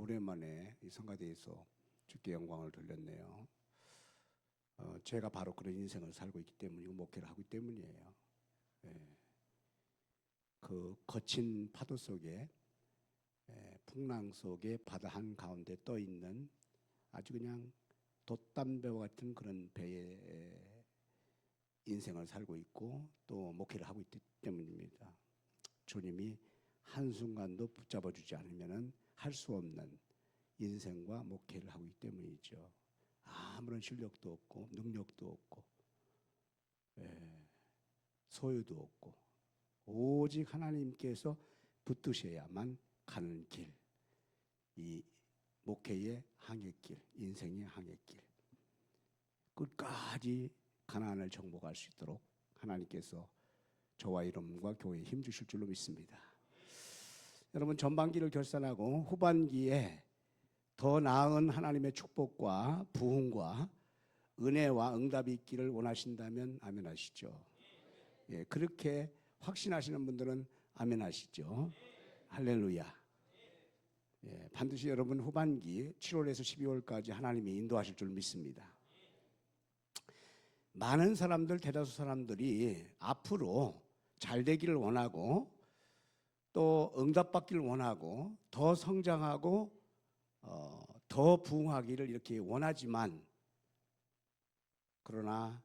오랜만에 이 성가대에서 주께 영광을 돌렸네요. 제가 바로 그런 인생을 살고 있기 때문이고 목회를 하기 때문이에요. 그 거친 파도 속에 풍랑 속에 바다 한가운데 떠 있는 아주 그냥 돛담배와 같은 그런 배의 인생을 살고 있고 또 목회를 하고 있기 때문입니다. 주님이 한순간도 붙잡아 주지 않으면 할 수 없는 인생과 목회를 하고 있기 때문이죠. 아무런 실력도 없고 능력도 없고 소유도 없고 오직 하나님께서 붙드셔야만 가는 길, 이 목회의 항해길, 인생의 항해길, 끝까지 가나안을 정복할 수 있도록 하나님께서 저와 여러분과 교회에 힘주실 줄로 믿습니다. 여러분, 전반기를 결산하고 후반기에 더 나은 하나님의 축복과 부흥과 은혜와 응답이 있기를 원하신다면 아멘 하시죠. 그렇게 확신하시는 분들은 아멘 하시죠. 할렐루야. 반드시 여러분 후반기 7월에서 12월까지 하나님이 인도하실 줄 믿습니다. 많은 사람들, 대다수 사람들이 앞으로 잘 되기를 원하고 또 응답받기를 원하고 더 성장하고 더 부흥하기를 이렇게 원하지만 그러나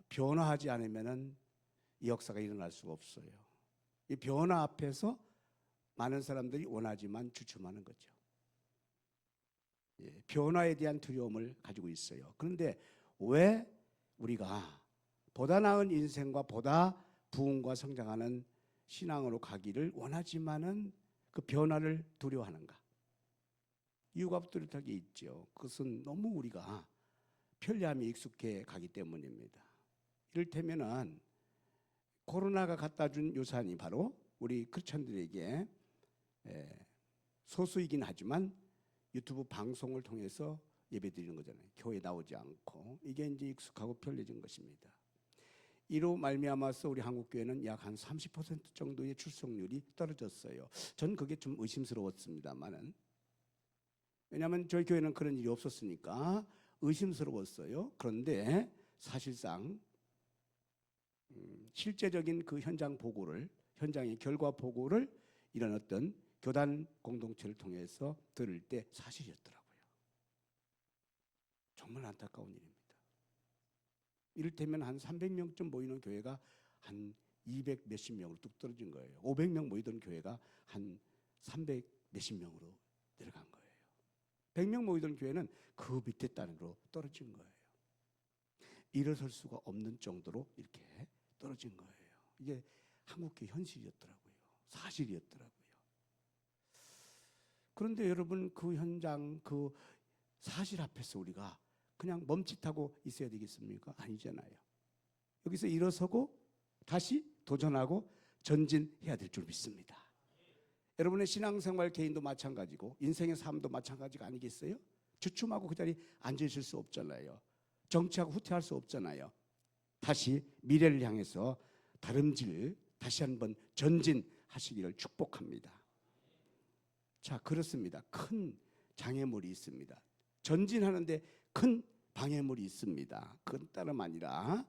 변화하지 않으면 이 역사가 일어날 수가 없어요. 이 변화 앞에서 많은 사람들이 원하지만 주춤하는 거죠. 변화에 대한 두려움을 가지고 있어요. 그런데 왜 우리가 보다 나은 인생과 보다 부흥과 성장하는 신앙으로 가기를 원하지만은 그 변화를 두려워하는가? 이유가 뚜렷하게 있죠. 그것은 너무 우리가 편리함에 익숙해 가기 때문입니다. 이를테면은 코로나가 갖다 준 유산이 바로 우리 크리스천들에게 소수이긴 하지만 유튜브 방송을 통해서 예배드리는 거잖아요. 교회 나오지 않고 이게 이제 익숙하고 편리해진 것입니다. 이로 말미암아서 우리 한국교회는 약 한 30% 정도의 출석률이 떨어졌어요. 전 그게 좀 의심스러웠습니다만은 왜냐하면 저희 교회는 그런 일이 없었으니까 의심스러웠어요. 그런데 사실상 실제적인 그 현장 보고를, 현장의 결과 보고를 이런 어떤 교단 공동체를 통해서 들을 때 사실이었더라고요. 정말 안타까운 일입니다. 이를테면 한 300명쯤 모이는 교회가 한 200 몇십 명으로 뚝 떨어진 거예요. 500명 모이던 교회가 한 300 몇십 명으로 내려간 거예요. 100명 모이던 교회는 그 밑에 단으로 떨어진 거예요. 일어설 수가 없는 정도로 이렇게 떨어진 거예요. 이게 한국교회 현실이었더라고요. 사실이었더라고요. 그런데 여러분, 그 현장, 그 사실 앞에서 우리가 그냥 멈칫하고 있어야 되겠습니까? 아니잖아요. 여기서 일어서고 다시 도전하고 전진해야 될 줄 믿습니다. 여러분의 신앙생활 개인도 마찬가지고 인생의 삶도 마찬가지가 아니겠어요? 주춤하고 그 자리에 앉으실 수 없잖아요. 정치하고 후퇴할 수 없잖아요. 다시 미래를 향해서 다름질 다시 한번 전진하시기를 축복합니다. 자, 그렇습니다. 큰 장애물이 있습니다. 전진하는데 큰 방해물이 있습니다. 그건 다름 아니라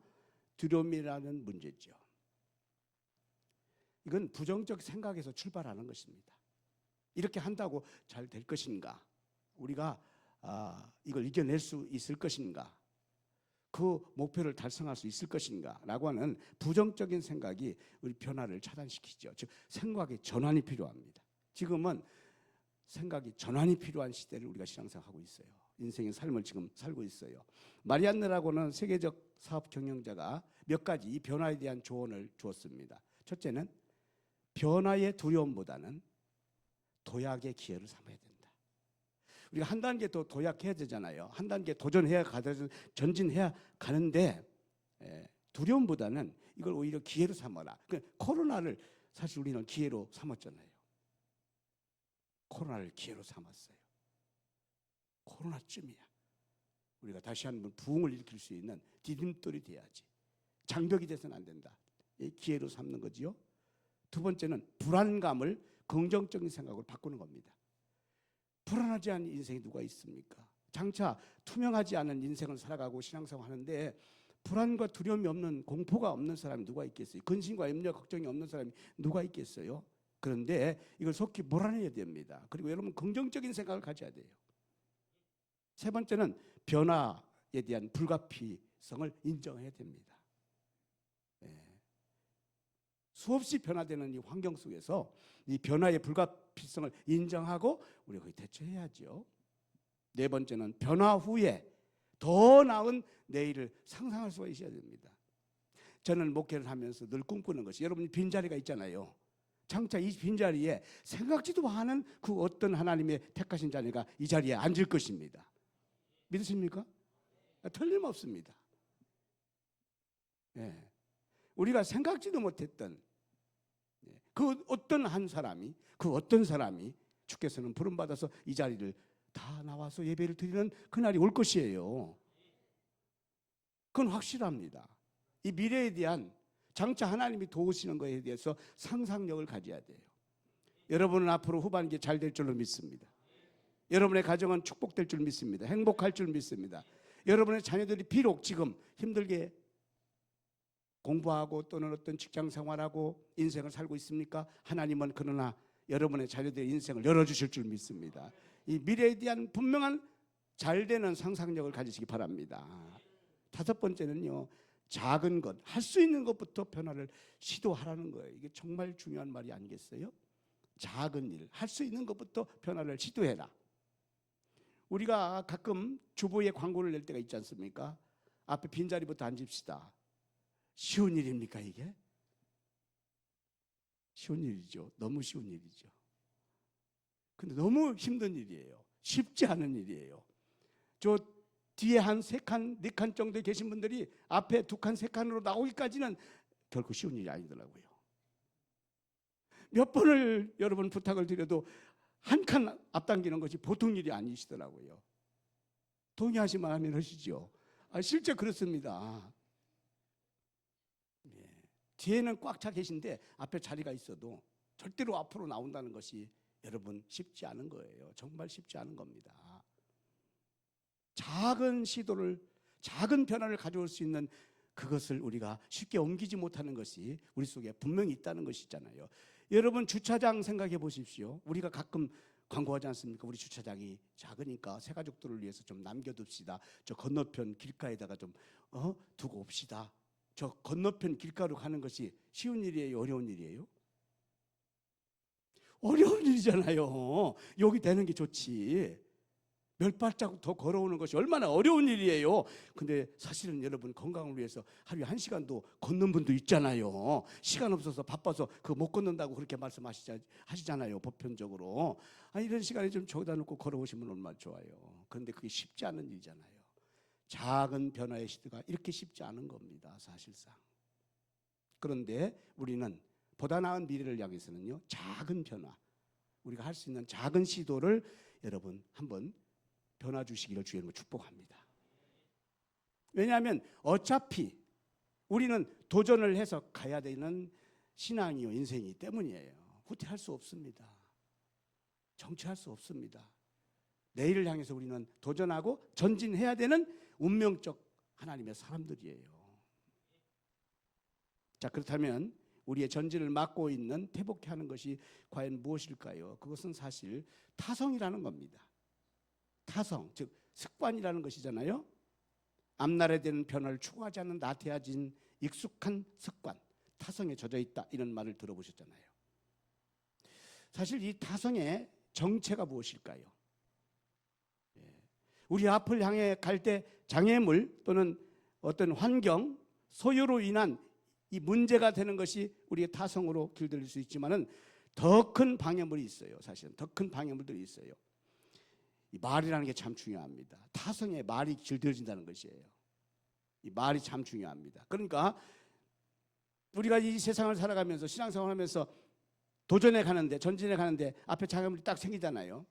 두려움이라는 문제죠. 이건 부정적 생각에서 출발하는 것입니다. 이렇게 한다고 잘 될 것인가? 우리가 이걸 이겨낼 수 있을 것인가? 그 목표를 달성할 수 있을 것인가? 라고 하는 부정적인 생각이 우리 변화를 차단시키죠. 즉 생각의 전환이 필요합니다. 지금은 생각이 전환이 필요한 시대를 우리가 신앙생활하고 있어요. 인생의 삶을 지금 살고 있어요. 마리안느라고는 세계적 사업 경영자가 몇 가지 이 변화에 대한 조언을 주었습니다. 첫째는 변화의 두려움보다는 도약의 기회를 삼아야 된다. 우리가 한 단계 더 도약해야 되잖아요. 한 단계 도전해야 가서 전진해야 가는데 두려움보다는 이걸 오히려 기회로 삼아라. 코로나를 사실 우리는 기회로 삼았잖아요. 코로나를 기회로 삼았어요. 코로나쯤이야 우리가 다시 한번 부흥을 일으킬 수 있는 디딤돌이 돼야지. 장벽이 돼서는 안 된다. 기회로 삼는 거지요. 두 번째는 불안감을 긍정적인 생각으로 바꾸는 겁니다. 불안하지 않은 인생이 누가 있습니까? 장차 투명하지 않은 인생을 살아가고 신앙생활 하는데 불안과 두려움이 없는, 공포가 없는 사람이 누가 있겠어요? 근심과 염려, 걱정이 없는 사람이 누가 있겠어요? 그런데 이걸 속히 몰아내야 됩니다. 그리고 여러분 긍정적인 생각을 가져야 돼요. 세 번째는 변화에 대한 불가피성을 인정해야 됩니다. 수없이 변화되는 이 환경 속에서 이 변화의 불가피성을 인정하고 우리가 거기 대처해야죠. 네 번째는 변화 후에 더 나은 내일을 상상할 수가 있어야 됩니다. 저는 목회를 하면서 늘 꿈꾸는 것이, 여러분 빈자리가 있잖아요. 장차 이 빈자리에 생각지도 않은 그 어떤 하나님의 택하신 자녀가 이 자리에 앉을 것입니다. 믿으십니까? 틀림없습니다. 예. 우리가 생각지도 못했던 그 어떤 한 사람이, 그 어떤 사람이 주께서는 부름받아서 이 자리를 다 나와서 예배를 드리는 그날이 올 것이에요. 그건 확실합니다. 이 미래에 대한, 장차 하나님이 도우시는 것에 대해서 상상력을 가져야 돼요. 여러분은 앞으로 후반기에 잘 될 줄로 믿습니다. 여러분의 가정은 축복될 줄 믿습니다. 행복할 줄 믿습니다. 여러분의 자녀들이 비록 지금 힘들게 공부하고 또는 어떤 직장 생활하고 인생을 살고 있습니까? 하나님은 그러나 여러분의 자녀들의 인생을 열어주실 줄 믿습니다. 이 미래에 대한 분명한 잘되는 상상력을 가지시기 바랍니다. 다섯 번째는요, 작은 것, 할 수 있는 것부터 변화를 시도하라는 거예요. 이게 정말 중요한 말이 아니겠어요? 작은 일, 할 수 있는 것부터 변화를 시도해라. 우리가 가끔 주보에 광고를 낼 때가 있지 않습니까? 앞에 빈자리부터 앉읍시다. 쉬운 일입니까 이게? 쉬운 일이죠. 너무 쉬운 일이죠. 근데 너무 힘든 일이에요. 쉽지 않은 일이에요. 저 뒤에 한 3칸, 4칸 정도 계신 분들이 앞에 2칸, 3칸으로 나오기까지는 결코 쉬운 일이 아니더라고요. 몇 번을 여러분 부탁을 드려도 한 칸 앞당기는 것이 보통 일이 아니시더라고요. 동의하시면 하면 하시죠. 실제 그렇습니다. 뒤에는 꽉 차 계신데 앞에 자리가 있어도 절대로 앞으로 나온다는 것이 여러분 쉽지 않은 거예요. 정말 쉽지 않은 겁니다. 작은 시도를, 작은 변화를 가져올 수 있는 그것을 우리가 쉽게 옮기지 못하는 것이 우리 속에 분명히 있다는 것이잖아요. 여러분 주차장 생각해 보십시오. 우리가 가끔 광고하지 않습니까? 우리 주차장이 작으니까 새 가족들을 위해서 좀 남겨둡시다. 저 건너편 길가에다가 좀 두고 옵시다. 저 건너편 길가로 가는 것이 쉬운 일이에요? 어려운 일이에요? 어려운 일이잖아요. 여기 되는 게 좋지. 몇 발자국 더 걸어오는 것이 얼마나 어려운 일이에요. 근데 사실은 여러분 건강을 위해서 하루에 1시간도 걷는 분도 있잖아요. 시간 없어서 바빠서 그 못 걷는다고 그렇게 말씀하시잖아요. 보편적으로. 이런 시간에 좀 저기다 놓고 걸어오시면 얼마나 좋아요. 그런데 그게 쉽지 않은 일이잖아요. 작은 변화의 시도가 이렇게 쉽지 않은 겁니다. 사실상. 그런데 우리는 보다 나은 미래를 향해서는요, 작은 변화, 우리가 할 수 있는 작은 시도를 여러분 한번 변화 주시기를 주의 이름으로 축복합니다. 왜냐하면 어차피 우리는 도전을 해서 가야 되는 신앙이요, 인생이기 때문이에요. 후퇴할 수 없습니다. 정체할 수 없습니다. 내일을 향해서 우리는 도전하고 전진해야 되는 운명적 하나님의 사람들이에요. 자, 그렇다면 우리의 전진을 막고 있는, 퇴복해 하는 것이 과연 무엇일까요? 그것은 사실 타성이라는 겁니다. 타성, 즉 습관이라는 것이잖아요. 앞날에 대한 변화를 추구하지 않는 나태해진 익숙한 습관, 타성에 젖어 있다, 이런 말을 들어보셨잖아요. 사실 이 타성의 정체가 무엇일까요? 우리 앞을 향해 갈 때 장애물 또는 어떤 환경, 소요로 인한 이 문제가 되는 것이 우리의 타성으로 길들일 수 있지만은 더 큰 방해물이 있어요. 사실은 더 큰 방해물들이 있어요. 이 말이라는 게 참 중요합니다. 타성에 말이 길들여진다는 것이에요. 이 말이 참 중요합니다. 그러니까 우리가 이 세상을 살아가면서 신앙생활하면서 도전해 가는데, 전진해 가는데 앞에 장애물이 딱 생기잖아요.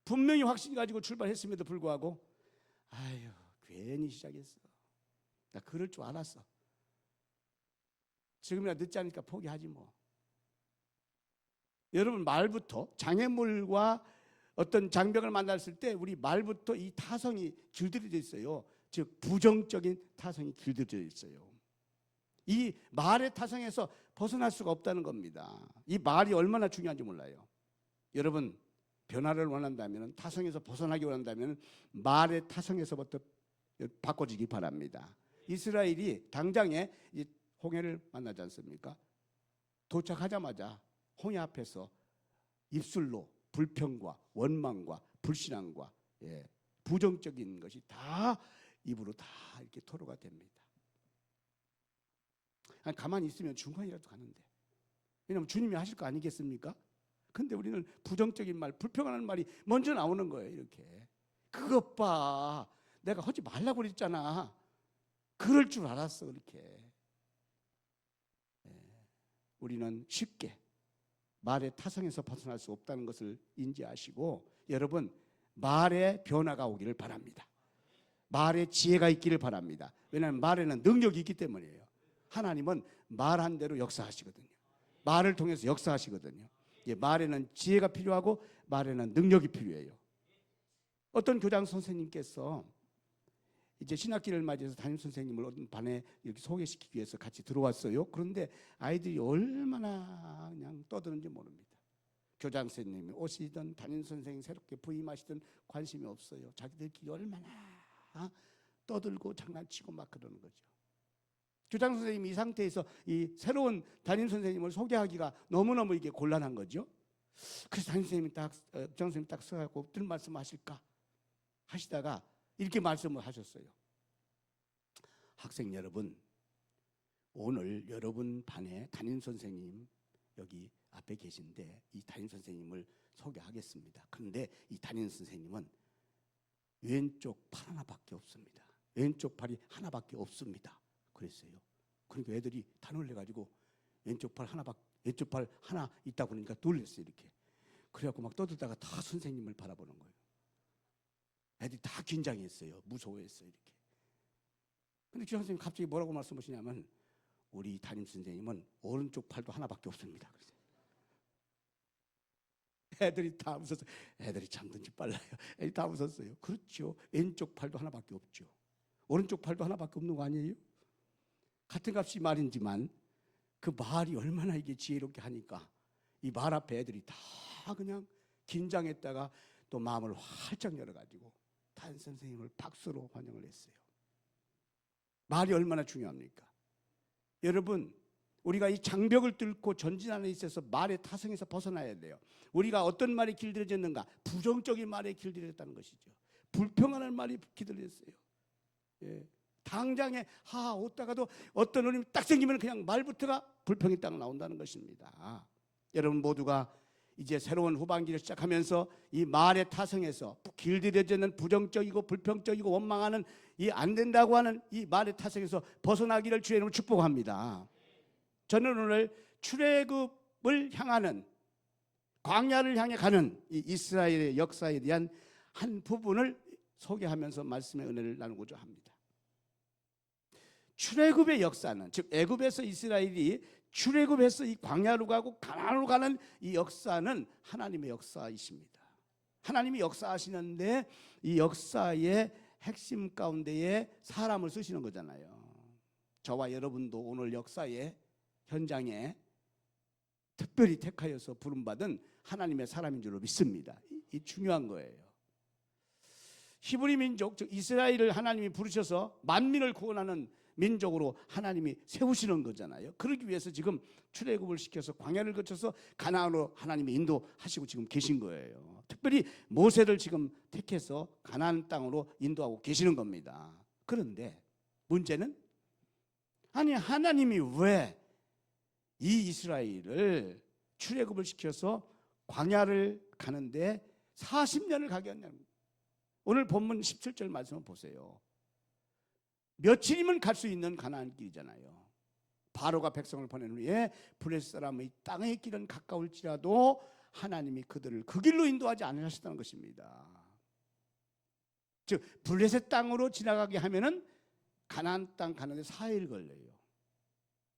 분명히 확신 가지고 출발했음에도 불구하고 아유, 괜히 시작했어. 나 그럴 줄 알았어. 지금이라 늦지 않으니까 포기하지 뭐. 여러분 말부터 장애물과 어떤 장벽을 만났을 때 우리 말부터 이 타성이 길들여져 있어요. 즉 부정적인 타성이 길들여져 있어요. 이 말의 타성에서 벗어날 수가 없다는 겁니다. 이 말이 얼마나 중요한지 몰라요. 여러분 변화를 원한다면, 타성에서 벗어나기 원한다면 말의 타성에서부터 바꿔지기 바랍니다. 이스라엘이 당장에 홍해를 만나지 않습니까? 도착하자마자 홍해 앞에서 입술로 불평과 원망과 불신앙과 부정적인 것이 다 입으로 다 이렇게 토로가 됩니다. 아니, 가만히 있으면 중간이라도 가는데, 왜냐하면 주님이 하실 거 아니겠습니까? 근데 우리는 부정적인 말, 불평하는 말이 먼저 나오는 거예요. 이렇게 그것 봐, 내가 하지 말라고 그랬잖아. 그럴 줄 알았어. 그렇게 우리는 쉽게 말의 타성에서 벗어날 수 없다는 것을 인지하시고, 여러분 말에 변화가 오기를 바랍니다. 말에 지혜가 있기를 바랍니다. 왜냐하면 말에는 능력이 있기 때문이에요. 하나님은 말한 대로 역사하시거든요. 말을 통해서 역사하시거든요. 말에는 지혜가 필요하고 말에는 능력이 필요해요. 어떤 교장 선생님께서 이제 신학기를 맞이해서 담임 선생님을 어떤 반에 이렇게 소개시키기 위해서 같이 들어왔어요. 그런데 아이들이 얼마나 그냥 떠드는지 모릅니다. 교장 선생님이 오시든 담임 선생님 새롭게 부임하시든 관심이 없어요. 자기들끼리 얼마나 떠들고 장난치고 막 그러는 거죠. 교장 선생님이 이 상태에서 이 새로운 담임 선생님을 소개하기가 너무너무 이게 곤란한 거죠. 그래서 담임 선생님이 교장 선생님이 딱 서갖고 어떤 말씀하실까 하시다가 이렇게 말씀을 하셨어요. 학생 여러분, 오늘 여러분 반에 담임 선생님 여기 앞에 계신데 이 담임 선생님을 소개하겠습니다. 그런데 이 담임 선생님은 왼쪽 팔 하나밖에 없습니다. 왼쪽 팔이 하나밖에 없습니다. 그랬어요. 그러니까 애들이 다 놀래가지고 왼쪽 팔 하나 있다고 그러니까 놀랬어요. 이렇게. 그래갖고 막 떠들다가 다 선생님을 바라보는 거예요. 애들이 다 긴장했어요. 무서워했어요. 이렇게. 근데 교장 선생님 갑자기 뭐라고 말씀하시냐면, 우리 담임 선생님은 오른쪽 팔도 하나밖에 없습니다. 그랬어요. 애들이 다 웃었어요. 애들이 참 눈치 빨라요. 애들이 다 웃었어요. 그렇죠. 왼쪽 팔도 하나밖에 없죠. 오른쪽 팔도 하나밖에 없는 거 아니에요? 같은 값이 말이지만 그 말이 얼마나 이게 지혜롭게 하니까 이 말 앞에 애들이 다 그냥 긴장했다가 또 마음을 활짝 열어가지고 담임 선생님을 박수로 환영을 했어요. 말이 얼마나 중요합니까? 여러분, 우리가 이 장벽을 뚫고 전진하는 데 있어서 말의 타성에서 벗어나야 돼요. 우리가 어떤 말이 길들여졌는가? 부정적인 말에 길들여졌다는 것이죠. 불평하는 말이 길들여졌어요. 당장에 오다가도 어떤 어려움이 딱 생기면 그냥 말부터가 불평이 딱 나온다는 것입니다. 여러분 모두가 이제 새로운 후반기를 시작하면서 이 말의 타성에서 길들여지는 부정적이고 불평적이고 원망하는 이 안 된다고 하는 이 말의 타성에서 벗어나기를 주의 이름으로 축복합니다. 저는 오늘 출애굽을 향하는, 광야를 향해 가는 이 이스라엘의 역사에 대한 한 부분을 소개하면서 말씀의 은혜를 나누고자 합니다. 출애굽의 역사는, 즉 애굽에서 이스라엘이 출애굽해서 이 광야로 가고 가나안으로 가는 이 역사는 하나님의 역사이십니다. 하나님이 역사하시는데 이 역사의 핵심 가운데에 사람을 쓰시는 거잖아요. 저와 여러분도 오늘 역사의 현장에 특별히 택하여서 부름받은 하나님의 사람인 줄로 믿습니다. 이 중요한 거예요. 히브리 민족, 즉 이스라엘을 하나님이 부르셔서 만민을 구원하는 민족으로 하나님이 세우시는 거잖아요. 그러기 위해서 지금 출애굽을 시켜서 광야를 거쳐서 가나안으로 하나님이 인도하시고 지금 계신 거예요. 특별히 모세를 지금 택해서 가나안 땅으로 인도하고 계시는 겁니다. 그런데 문제는, 아니 하나님이 왜 이 이스라엘을 출애굽을 시켜서 광야를 가는데 40년을 가게 했냐는 거예요. 오늘 본문 17절 말씀을 보세요. 며칠이면 갈 수 있는 가나안 길이잖아요. 바로가 백성을 보낸 후에 블레셋 사람의 땅의 길은 가까울지라도 하나님이 그들을 그 길로 인도하지 않으셨다는 것입니다. 즉 블레셋 땅으로 지나가게 하면은 가나안 땅 가는데 4일 걸려요.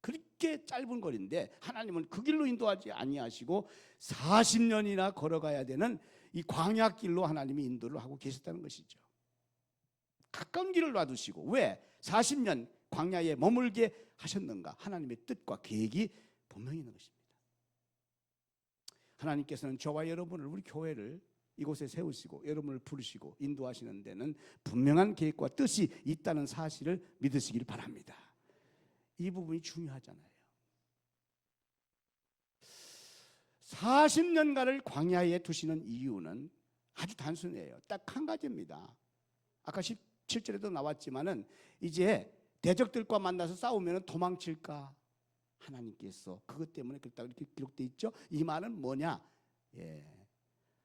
그렇게 짧은 거리인데 하나님은 그 길로 인도하지 아니하시고 40년이나 걸어가야 되는 이 광야길로 하나님이 인도를 하고 계셨다는 것이죠. 가까운 길을 놔두시고 왜 40년 광야에 머물게 하셨는가? 하나님의 뜻과 계획이 분명히 있는 것입니다. 하나님께서는 저와 여러분을, 우리 교회를 이곳에 세우시고 여러분을 부르시고 인도하시는 데는 분명한 계획과 뜻이 있다는 사실을 믿으시길 바랍니다. 이 부분이 중요하잖아요. 40년간을 광야에 두시는 이유는 아주 단순해요. 딱 한 가지입니다. 아까 17절에도 나왔지만은 이제 대적들과 만나서 싸우면 도망칠까? 하나님께서 그것 때문에 그렇다고 이렇게 기록되어 있죠. 이 말은 뭐냐?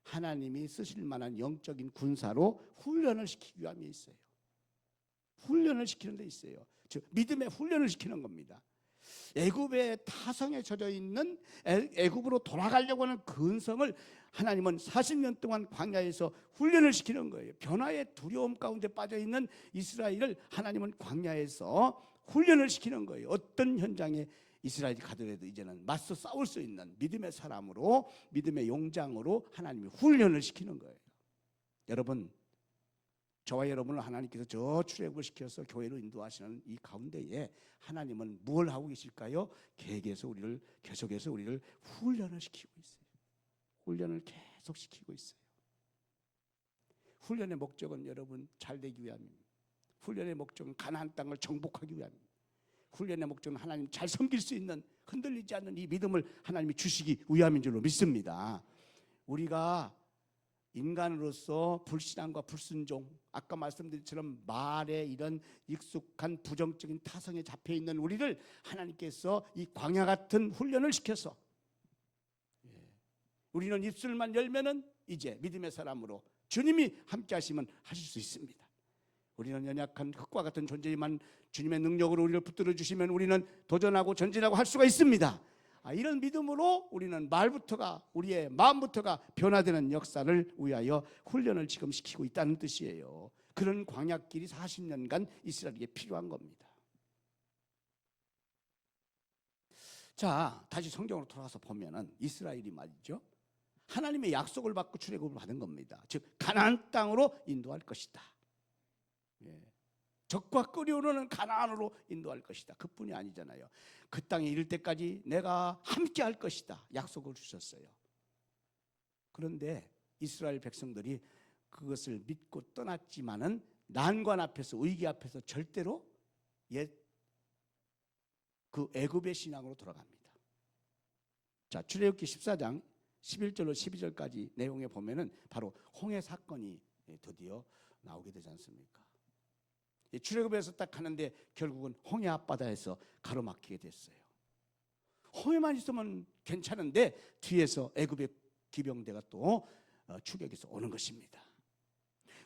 하나님이 쓰실 만한 영적인 군사로 훈련을 시키기 위함에 있어요. 훈련을 시키는 데 있어요. 즉 믿음의 훈련을 시키는 겁니다. 애굽의 타성에 젖어 있는 애굽으로 돌아가려고 하는 근성을 하나님은 40년 동안 광야에서 훈련을 시키는 거예요. 변화의 두려움 가운데 빠져 있는 이스라엘을 하나님은 광야에서 훈련을 시키는 거예요. 어떤 현장에 이스라엘이 가더라도 이제는 맞서 싸울 수 있는 믿음의 사람으로, 믿음의 용장으로 하나님이 훈련을 시키는 거예요. 여러분, 저와 여러분을 하나님께서 저 출애굽을 시켜서 교회로 인도하시는 이 가운데에 하나님은 뭘 하고 계실까요? 계속해서 우리를 훈련을 시키고 있어요. 훈련을 계속 시키고 있어요. 훈련의 목적은 여러분 잘 되기 위함입니다. 훈련의 목적은 가나안 땅을 정복하기 위함입니다. 훈련의 목적은 하나님 잘 섬길 수 있는, 흔들리지 않는 이 믿음을 하나님이 주시기 위함인 줄로 믿습니다. 우리가 인간으로서 불신앙과 불순종, 아까 말씀드린 것처럼 말에 이런 익숙한 부정적인 타성에 잡혀 있는 우리를 하나님께서 이 광야 같은 훈련을 시켜서 우리는 입술만 열면은 이제 믿음의 사람으로 주님이 함께 하시면 하실 수 있습니다. 우리는 연약한 흙과 같은 존재지만 주님의 능력으로 우리를 붙들어 주시면 우리는 도전하고 전진하고 할 수가 있습니다. 이런 믿음으로 우리는 말부터가, 우리의 마음부터가 변화되는 역사를 위하여 훈련을 지금 시키고 있다는 뜻이에요. 그런 광야길이 40년간 이스라엘에게 필요한 겁니다. 자, 다시 성경으로 돌아가서 보면은 이스라엘이 말이죠, 하나님의 약속을 받고 출애굽을 받은 겁니다. 즉 가나안 땅으로 인도할 것이다. 적과 끓여오르는 가나안으로 인도할 것이다. 그뿐이 아니잖아요. 그 땅에 이를 때까지 내가 함께 할 것이다. 약속을 주셨어요. 그런데 이스라엘 백성들이 그것을 믿고 떠났지만은 난관 앞에서, 위기 앞에서 절대로 그 애굽의 신앙으로 돌아갑니다. 자, 출애굽기 14장 11절로 12절까지 내용에 보면은 바로 홍해 사건이 드디어 나오게 되지 않습니까? 출애굽에서 딱 하는데 결국은 홍해 앞바다에서 가로막히게 됐어요. 홍해만 있으면 괜찮은데 뒤에서 애굽의 기병대가 또 추격해서 오는 것입니다.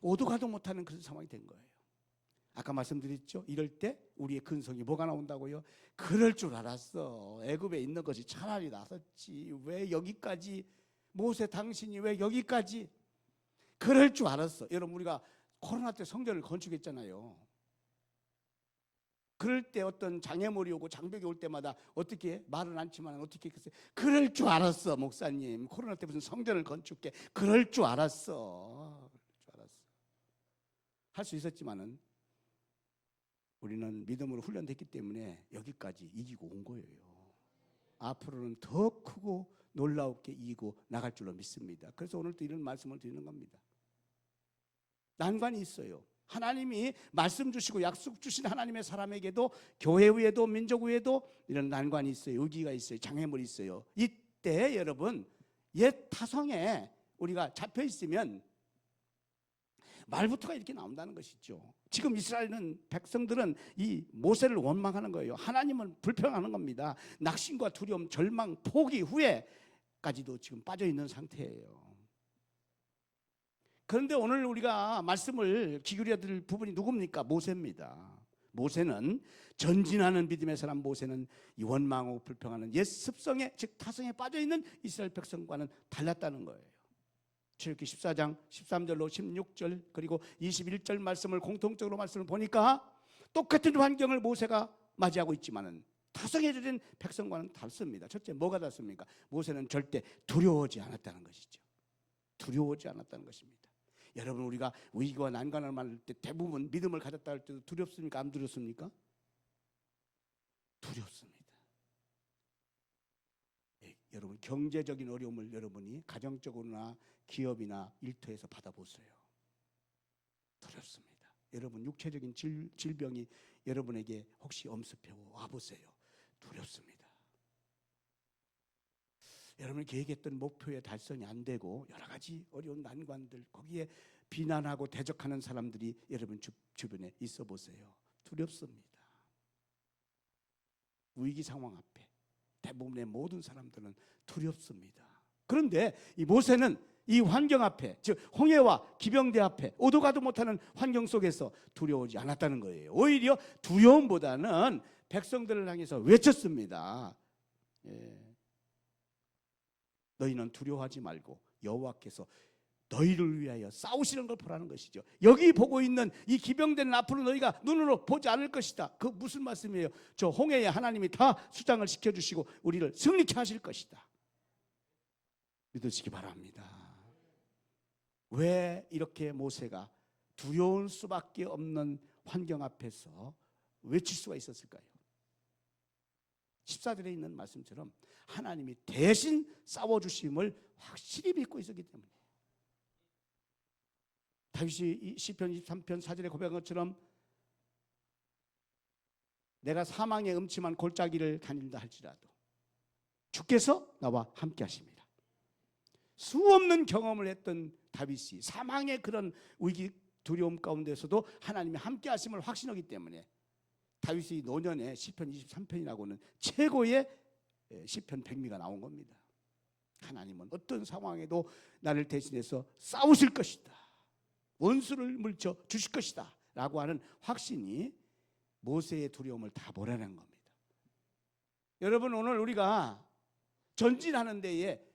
오도 가도 못하는 그런 상황이 된 거예요. 아까 말씀드렸죠? 이럴 때 우리의 근성이 뭐가 나온다고요? 그럴 줄 알았어. 애굽에 있는 것이 차라리 낫었지. 왜 여기까지, 모세 당신이 왜 여기까지? 그럴 줄 알았어. 여러분, 우리가 코로나 때 성전을 건축했잖아요. 그럴 때 어떤 장애물이 오고 장벽이 올 때마다 어떻게, 말은 않지만 어떻게 했어요? 그럴 줄 알았어, 목사님. 코로나 때 무슨 성전을 건축해. 그럴 줄 알았어. 할 수 있었지만은 우리는 믿음으로 훈련됐기 때문에 여기까지 이기고 온 거예요. 앞으로는 더 크고 놀라웠게 이기고 나갈 줄로 믿습니다. 그래서 오늘 또 이런 말씀을 드리는 겁니다. 난관이 있어요. 하나님이 말씀 주시고 약속 주신 하나님의 사람에게도, 교회 위에도 민족 위에도 이런 난관이 있어요. 위기가 있어요. 장애물이 있어요. 이때 여러분, 옛 타성에 우리가 잡혀 있으면 말부터가 이렇게 나온다는 것이죠. 지금 이스라엘은, 백성들은 이 모세를 원망하는 거예요. 하나님은 불평하는 겁니다. 낙심과 두려움, 절망, 포기, 후회까지도 지금 빠져 있는 상태예요. 그런데 오늘 우리가 말씀을 기울여야 될 부분이 누굽니까? 모세입니다. 모세는, 전진하는 믿음의 사람 모세는 이 원망하고 불평하는 옛 습성에, 즉 타성에 빠져 있는 이스라엘 백성과는 달랐다는 거예요. 출애굽기 14장 13절로 16절 그리고 21절 말씀을 공통적으로 말씀을 보니까 똑같은 환경을 모세가 맞이하고 있지만은 타성에 젖은 백성과는 다릅니다. 첫째, 뭐가 다릅니까? 모세는 절대 두려워하지 않았다는 것이죠. 두려워하지 않았다는 것입니다. 여러분, 우리가 위기와 난관을 만날 때 대부분 믿음을 가졌다 할 때도 두렵습니까? 안 두렵습니까? 두렵습니다. 예, 여러분, 경제적인 어려움을 여러분이 가정적으로나 기업이나 일터에서 받아보세요. 두렵습니다. 여러분, 육체적인 질병이 여러분에게 혹시 엄습해 와보세요. 두렵습니다. 여러분이 계획했던 목표의 달성이 안 되고 여러 가지 어려운 난관들, 거기에 비난하고 대적하는 사람들이 여러분 주변에 있어 보세요. 두렵습니다. 위기 상황 앞에 대부분의 모든 사람들은 두렵습니다. 그런데 이 모세는 이 환경 앞에, 즉 홍해와 기병대 앞에 오도 가도 못하는 환경 속에서 두려워하지 않았다는 거예요. 오히려 두려움보다는 백성들을 향해서 외쳤습니다. 예. 너희는 두려워하지 말고 여호와께서 너희를 위하여 싸우시는 걸 보라는 것이죠. 여기 보고 있는 이 기병대는 앞으로 너희가 눈으로 보지 않을 것이다. 그 무슨 말씀이에요? 저 홍해에 하나님이 다 수장을 시켜주시고 우리를 승리케 하실 것이다. 믿으시기 바랍니다. 왜 이렇게 모세가 두려울 수밖에 없는 환경 앞에서 외칠 수가 있었을까요? 14절에 있는 말씀처럼 하나님이 대신 싸워주심을 확실히 믿고 있었기 때문에, 다윗이 시편 23편 4절에 고백한 것처럼 내가 사망의 음침한 골짜기를 다닌다 할지라도 주께서 나와 함께 하십니다. 수없는 경험을 했던 다윗이 사망의 그런 위기 두려움 가운데서도 하나님이 함께 하심을 확신하기 때문에 다윗이 노년에 시편 23편이라고는 최고의 시편 백미가 나온 겁니다. 하나님은 어떤 상황에도 나를 대신해서 싸우실 것이다, 원수를 물쳐 주실 것이다 라고 하는 확신이 모세의 두려움을 다 몰아낸 겁니다. 여러분, 오늘 우리가 전진하는 데에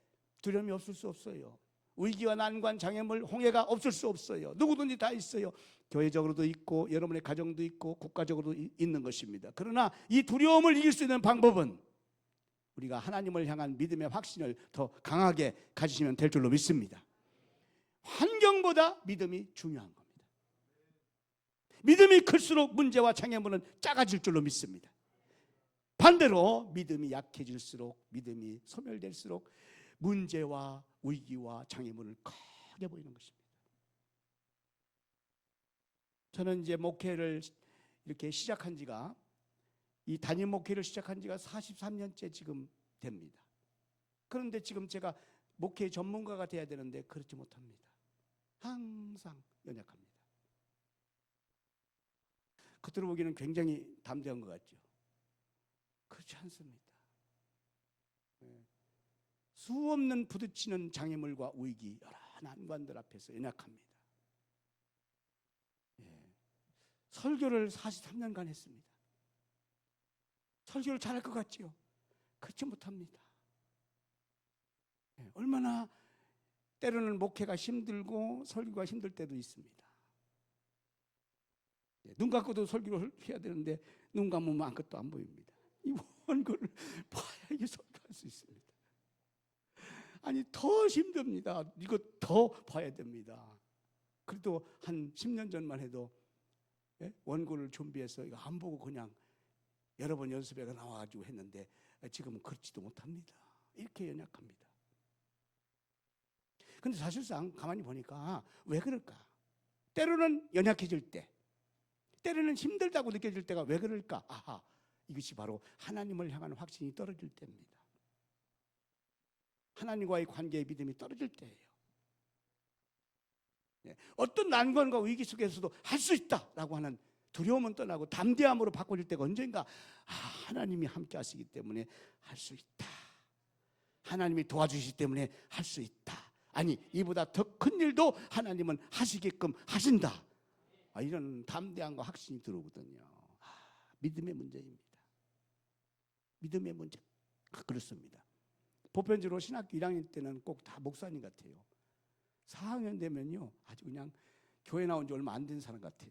두려움이 없을 수 없어요. 위기와 난관, 장애물, 홍해가 없을 수 없어요. 누구든지 다 있어요. 교회적으로도 있고 여러분의 가정도 있고 국가적으로도 있는 것입니다. 그러나 이 두려움을 이길 수 있는 방법은 우리가 하나님을 향한 믿음의 확신을 더 강하게 가지시면 될 줄로 믿습니다. 환경보다 믿음이 중요한 겁니다. 믿음이 클수록 문제와 장애물은 작아질 줄로 믿습니다. 반대로 믿음이 약해질수록, 믿음이 소멸될수록 문제와 위기와 장애물을 크게 보이는 것입니다. 저는 이제 목회를 이렇게 시작한 지가, 이 단임 목회를 시작한 지가 43년째 지금 됩니다. 그런데 지금 제가 목회 전문가가 돼야 되는데 그렇지 못합니다. 항상 연약합니다. 겉으로 보기에는 굉장히 담대한 것 같죠. 그렇지 않습니다. 수없는 부딪히는 장애물과 위기, 여러 난관들 앞에서 연약합니다. 설교를 43년간 했습니다. 설교를 잘할 것 같지요? 그렇지 못합니다. 얼마나 때로는 목회가 힘들고 설교가 힘들 때도 있습니다. 눈 감고도 설교를 해야 되는데 눈 감으면 아무것도 안 보입니다. 이 원고를 봐야 이게 설교할 수 있습니다. 아니, 더 힘듭니다. 이거 더 봐야 됩니다. 그래도 한 10년 전만 해도 원고를 준비해서 이거 안 보고 그냥 여러 번 연습회가 나와가지고 했는데 지금은 그렇지도 못합니다. 이렇게 연약합니다. 근데 사실상 가만히 보니까 왜 그럴까? 때로는 연약해질 때, 때로는 힘들다고 느껴질 때가 왜 그럴까? 아하, 이것이 바로 하나님을 향한 확신이 떨어질 때입니다. 하나님과의 관계의 믿음이 떨어질 때예요. 어떤 난관과 위기 속에서도 할 수 있다라고 하는 두려움은 떠나고 담대함으로 바꿔질 때가 언젠가, 하나님이 함께 하시기 때문에 할 수 있다, 하나님이 도와주시기 때문에 할 수 있다, 아니 이보다 더 큰 일도 하나님은 하시게끔 하신다, 이런 담대함과 확신이 들어오거든요. 믿음의 문제입니다. 믿음의 문제. 그렇습니다. 보편적으로 신학교 1학년 때는 꼭 다 목사님 같아요. 4학년 되면요, 아주 그냥 교회 나온 지 얼마 안 된 사람 같아요.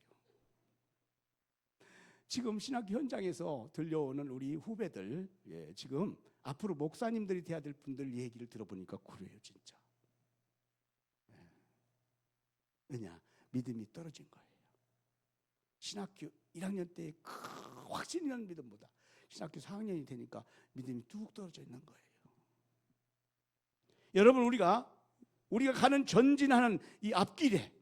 지금 신학교 현장에서 들려오는 우리 후배들, 지금 앞으로 목사님들이 돼야 될 분들 얘기를 들어보니까 그래요, 진짜. 왜냐? 믿음이 떨어진 거예요. 신학교 1학년 때 확신 있는 믿음보다 신학교 4학년이 되니까 믿음이 뚝 떨어져 있는 거예요. 여러분, 우리가 가는 전진하는 이 앞길에,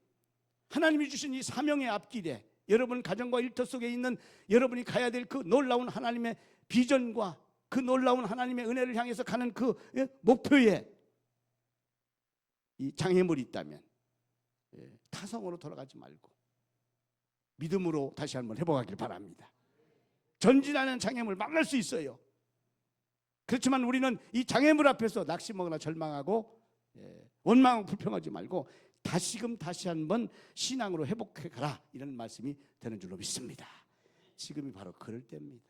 하나님이 주신 이 사명의 앞길에, 여러분 가정과 일터 속에 있는 여러분이 가야 될 그 놀라운 하나님의 비전과 그 놀라운 하나님의 은혜를 향해서 가는 그 목표에 이 장애물이 있다면 타성으로 돌아가지 말고 믿음으로 다시 한번 회복하길 바랍니다. 전진하는 장애물 만날 수 있어요. 그렇지만 우리는 이 장애물 앞에서 낙심하거나 절망하고 원망하고 불평하지 말고 다시금 다시 한번 신앙으로 회복해 가라, 이런 말씀이 되는 줄로 믿습니다. 지금이 바로 그럴 때입니다.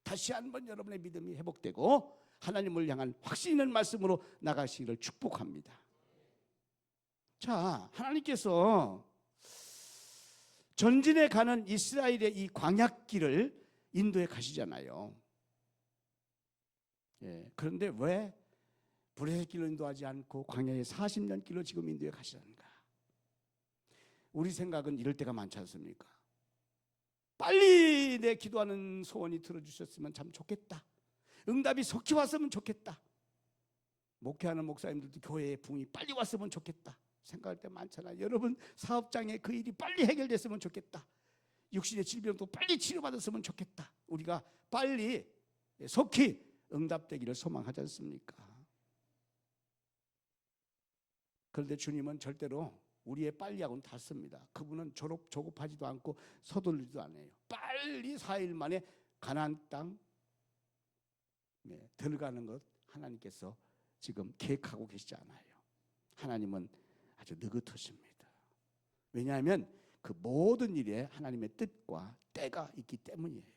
다시 한번 여러분의 믿음이 회복되고 하나님을 향한 확신 있는 말씀으로 나가시기를 축복합니다. 자, 하나님께서 전진해 가는 이스라엘의 이 광야길을 인도해 가시잖아요. 그런데 왜 브레셋 길로 인도하지 않고 광야의 40년 길로 지금 인도해 가시는가? 우리 생각은 이럴 때가 많지 않습니까? 빨리 내 기도하는 소원이 들어주셨으면 참 좋겠다. 응답이 속히 왔으면 좋겠다. 목회하는 목사님들도 교회에 붕이 빨리 왔으면 좋겠다 생각할 때 많잖아요. 여러분 사업장에 그 일이 빨리 해결됐으면 좋겠다. 육신의 질병도 빨리 치료받았으면 좋겠다. 우리가 빨리 속히 응답되기를 소망하지 않습니까? 그런데 주님은 절대로 우리의 빨리하고는 다릅니다. 그분은 조급하지도 않고 서둘리지도 않아요. 빨리 4일 만에 가나안 땅 들어가는 것 하나님께서 지금 계획하고 계시지 않아요. 하나님은 아주 느긋하십니다. 왜냐하면 그 모든 일에 하나님의 뜻과 때가 있기 때문이에요.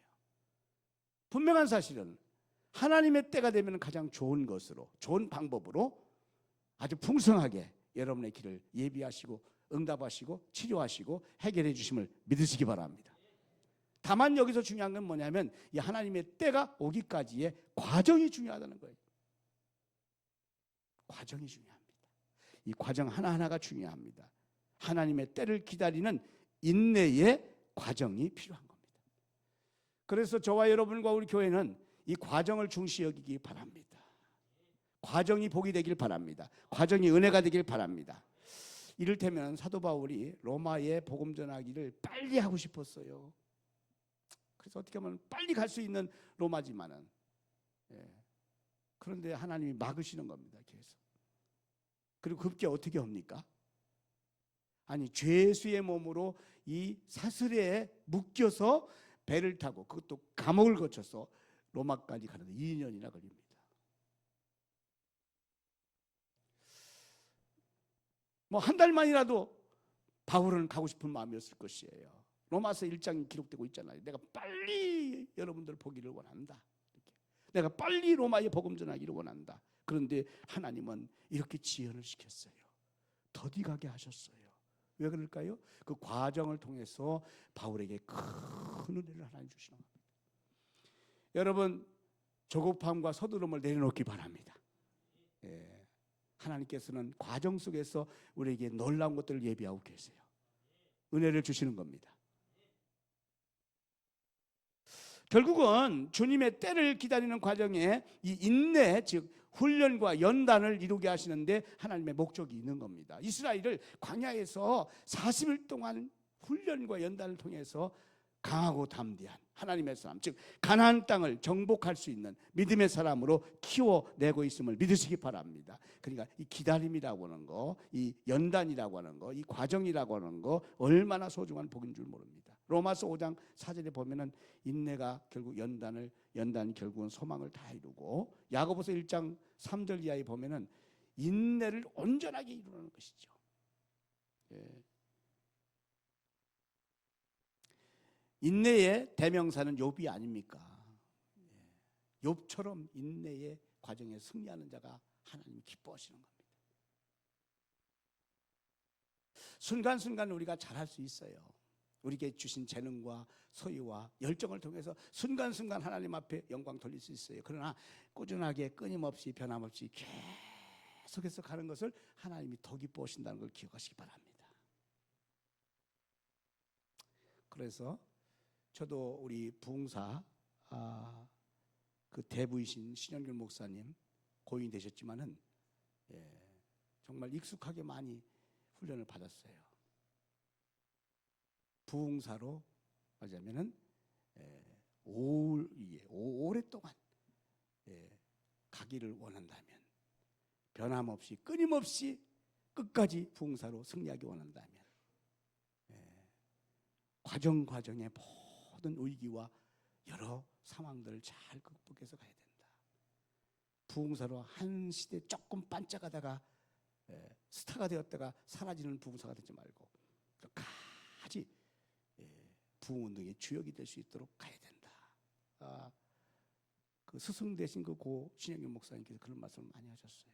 분명한 사실은 하나님의 때가 되면 가장 좋은 것으로, 좋은 방법으로 아주 풍성하게 여러분의 길을 예비하시고 응답하시고 치료하시고 해결해 주심을 믿으시기 바랍니다. 다만 여기서 중요한 건 뭐냐면 이 하나님의 때가 오기까지의 과정이 중요하다는 거예요. 과정이 중요합니다. 이 과정 하나하나가 중요합니다. 하나님의 때를 기다리는 인내의 과정이 필요한 겁니다. 그래서 저와 여러분과 우리 교회는 이 과정을 중시 여기기 바랍니다. 과정이 복이 되길 바랍니다. 과정이 은혜가 되길 바랍니다. 이를테면 사도 바울이 로마에 복음 전하기를 빨리 하고 싶었어요. 그래서 어떻게 보면 빨리 갈 수 있는 로마지만은 그런데 하나님이 막으시는 겁니다. 계속. 그리고 그게 어떻게 합니까? 아니 죄수의 몸으로 이 사슬에 묶여서 배를 타고 그것도 감옥을 거쳐서 로마까지 가는데 2년이나 걸립니다. 뭐 한 달만이라도 바울은 가고 싶은 마음이었을 것이에요. 로마서 1장이 기록되고 있잖아요. 내가 빨리 여러분들 보기를 원한다. 이렇게. 내가 빨리 로마에 복음 전하기를 원한다. 그런데 하나님은 이렇게 지연을 시켰어요. 더디 가게 하셨어요. 왜 그럴까요? 그 과정을 통해서 바울에게 큰 은혜를 하나님 주시는 겁니다. 여러분 조급함과 서두름을 내려놓기 바랍니다. 하나님께서는 과정 속에서 우리에게 놀라운 것들을 예비하고 계세요. 은혜를 주시는 겁니다. 결국은 주님의 때를 기다리는 과정에 이 인내, 즉 훈련과 연단을 이루게 하시는데 하나님의 목적이 있는 겁니다. 이스라엘을 광야에서 40일 동안 훈련과 연단을 통해서 강하고 담대한 하나님의 사람, 즉 가나안 땅을 정복할 수 있는 믿음의 사람으로 키워내고 있음을 믿으시기 바랍니다. 그러니까 이 기다림이라고 하는 거, 이 연단이라고 하는 거, 이 과정이라고 하는 거 얼마나 소중한 복인 줄 모릅니다. 로마서 5장 4절에 보면은 인내가 결국 연단이 결국은 소망을 다 이루고, 야고보서 1장 3절 이하에 보면은 인내를 온전하게 이루는 것이죠. 인내의 대명사는 욥이 아닙니까? 욥처럼 인내의 과정에 승리하는 자가 하나님이 기뻐하시는 겁니다. 순간순간 우리가 잘할 수 있어요. 우리에게 주신 재능과 소유와 열정을 통해서 순간순간 하나님 앞에 영광 돌릴 수 있어요. 그러나 꾸준하게 끊임없이 변함없이 계속해서 가는 것을 하나님이 더 기뻐하신다는 걸 기억하시기 바랍니다. 그래서 저도 우리 부흥사 그 대부이신 신영길 목사님 고인이 되셨지만은 정말 익숙하게 많이 훈련을 받았어요. 부흥사로 말하자면은 오랫동안 가기를 원한다면, 변함없이 끊임없이 끝까지 부흥사로 승리하기 원한다면 과정의 모든 위기와 여러 상황들을 잘 극복해서 가야 된다. 부흥사로 한 시대 조금 반짝하다가 스타가 되었다가 사라지는 부흥사가 되지 말고 끝까지 부흥운동의 주역이 될 수 있도록 가야 된다. 그 스승 되신 그 고 신영길 목사님께서 그런 말씀을 많이 하셨어요.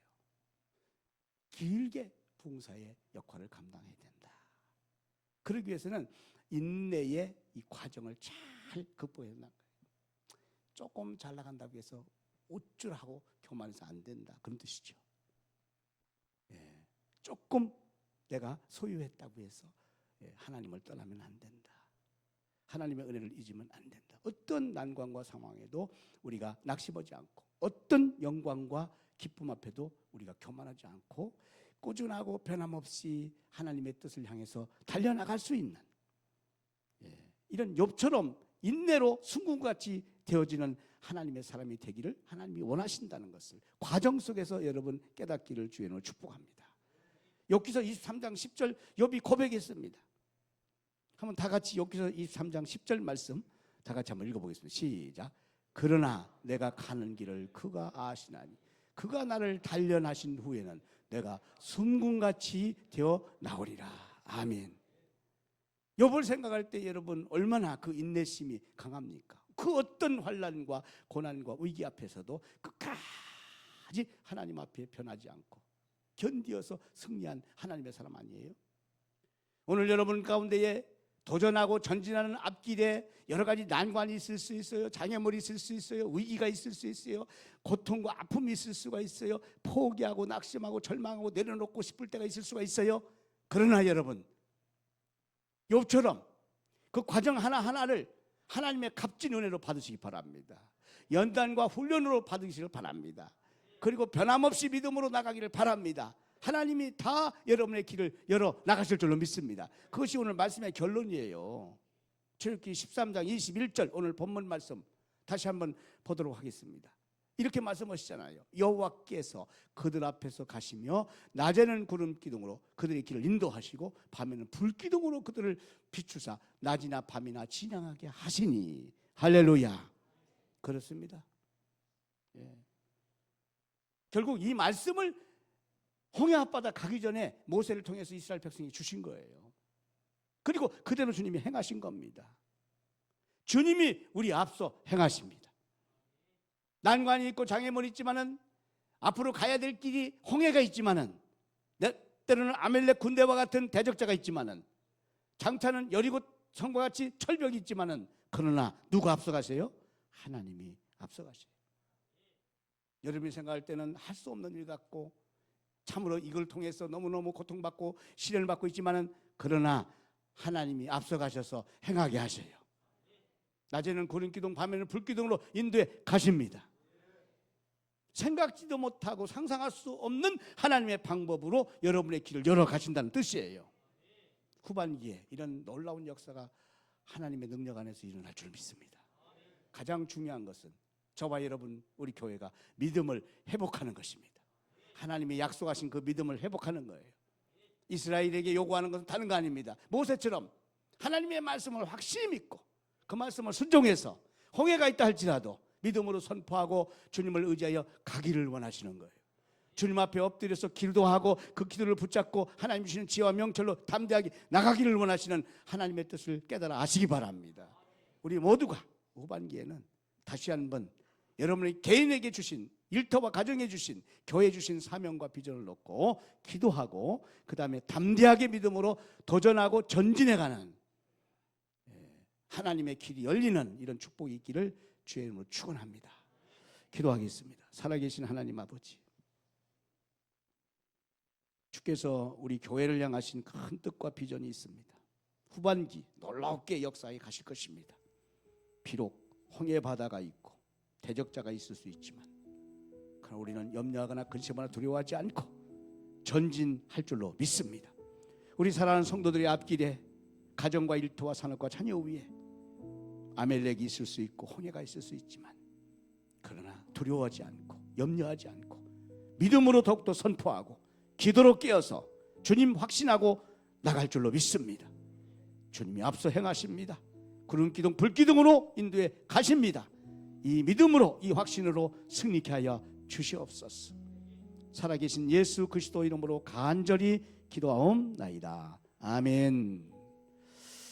길게 부흥사의 역할을 감당해야 된다. 그러기 위해서는 인내의 이 과정을 잘 극복해야 된다는 거예요. 조금 잘 나간다고 해서 우쭐하고 교만해서 안 된다, 그런 뜻이죠. 조금 내가 소유했다고 해서 하나님을 떠나면 안 된다. 하나님의 은혜를 잊으면 안 된다. 어떤 난관과 상황에도 우리가 낙심하지 않고, 어떤 영광과 기쁨 앞에도 우리가 교만하지 않고 꾸준하고 변함없이 하나님의 뜻을 향해서 달려나갈 수 있는 이런 욥처럼 인내로 순금같이 되어지는 하나님의 사람이 되기를 하나님이 원하신다는 것을 과정 속에서 여러분 깨닫기를 주의 이름으로 축복합니다. 욥기서 23장 10절 욥이 고백했습니다. 한번 다 같이 욥기서 23장 10절 말씀 다 같이 한번 읽어보겠습니다. 시작. 그러나 내가 가는 길을 그가 아시나니 그가 나를 단련하신 후에는 내가 순금같이 되어 나오리라. 아멘. 욥을 생각할 때 여러분 얼마나 그 인내심이 강합니까? 그 어떤 환난과 고난과 위기 앞에서도 끝까지 하나님 앞에 변하지 않고 견디어서 승리한 하나님의 사람 아니에요? 오늘 여러분 가운데에 도전하고 전진하는 앞길에 여러 가지 난관이 있을 수 있어요. 장애물이 있을 수 있어요. 위기가 있을 수 있어요. 고통과 아픔이 있을 수가 있어요. 포기하고 낙심하고 절망하고 내려놓고 싶을 때가 있을 수가 있어요. 그러나 여러분 욥처럼 그 과정 하나하나를 하나님의 값진 은혜로 받으시기 바랍니다. 연단과 훈련으로 받으시길 바랍니다. 그리고 변함없이 믿음으로 나가기를 바랍니다. 하나님이 다 여러분의 길을 열어 나가실 줄로 믿습니다. 그것이 오늘 말씀의 결론이에요. 출애굽기 13장 21절 오늘 본문 말씀 다시 한번 보도록 하겠습니다. 이렇게 말씀하시잖아요. 여호와께서 그들 앞에서 가시며 낮에는 구름 기둥으로 그들의 길을 인도하시고 밤에는 불 기둥으로 그들을 비추사 낮이나 밤이나 진양하게 하시니. 할렐루야. 그렇습니다. 결국 이 말씀을 홍해 앞바다 가기 전에 모세를 통해서 이스라엘 백성이 주신 거예요. 그리고 그대로 주님이 행하신 겁니다. 주님이 우리 앞서 행하십니다. 난관이 있고 장애물이 있지만은 앞으로 가야 될 길이 홍해가 있지만은 때로는 아멜렉 군대와 같은 대적자가 있지만은 장차는 여리고 성과 같이 철벽이 있지만은 그러나 누가 앞서가세요? 하나님이 앞서가세요. 여러분이 생각할 때는 할 수 없는 일 같고 참으로 이걸 통해서 너무너무 고통받고 시련을 받고 있지만은 그러나 하나님이 앞서가셔서 행하게 하셔요. 낮에는 구름기둥 밤에는 불기둥으로 인도해 가십니다. 생각지도 못하고 상상할 수 없는 하나님의 방법으로 여러분의 길을 열어 가신다는 뜻이에요. 후반기에 이런 놀라운 역사가 하나님의 능력 안에서 일어날 줄 믿습니다. 가장 중요한 것은 저와 여러분 우리 교회가 믿음을 회복하는 것입니다. 하나님이 약속하신 그 믿음을 회복하는 거예요. 이스라엘에게 요구하는 것은 다른 거 아닙니다. 모세처럼 하나님의 말씀을 확실히 믿고 그 말씀을 순종해서 홍해가 있다 할지라도 믿음으로 선포하고 주님을 의지하여 가기를 원하시는 거예요. 주님 앞에 엎드려서 기도하고 그 기도를 붙잡고 하나님 주시는 지혜와 명철로 담대하게 나가기를 원하시는 하나님의 뜻을 깨달아 아시기 바랍니다. 우리 모두가 후반기에는 다시 한번 여러분이 개인에게 주신 일터와 가정에 주신 교회에 주신 사명과 비전을 놓고 기도하고 그 다음에 담대하게 믿음으로 도전하고 전진해가는 하나님의 길이 열리는 이런 축복이 있기를 주의 이름으로 축원합니다. 기도하겠습니다. 살아계신 하나님 아버지, 주께서 우리 교회를 향하신 큰 뜻과 비전이 있습니다. 후반기 놀랍게 역사에 가실 것입니다. 비록 홍해 바다가 있고 대적자가 있을 수 있지만 그러나 우리는 염려하거나 근심하거나 두려워하지 않고 전진할 줄로 믿습니다. 우리 사랑하는 성도들의 앞길에 가정과 일터와 산업과 자녀 위에 아멜렉이 있을 수 있고 홍해가 있을 수 있지만 그러나 두려워하지 않고 염려하지 않고 믿음으로 더욱더 선포하고 기도로 깨어서 주님 확신하고 나갈 줄로 믿습니다. 주님이 앞서 행하십니다. 구름 기둥 불 기둥으로 인도해 가십니다. 이 믿음으로 이 확신으로 승리케 하여 주시옵소서. 살아계신 예수 그리스도 이름으로 간절히 기도하옵나이다. 아멘.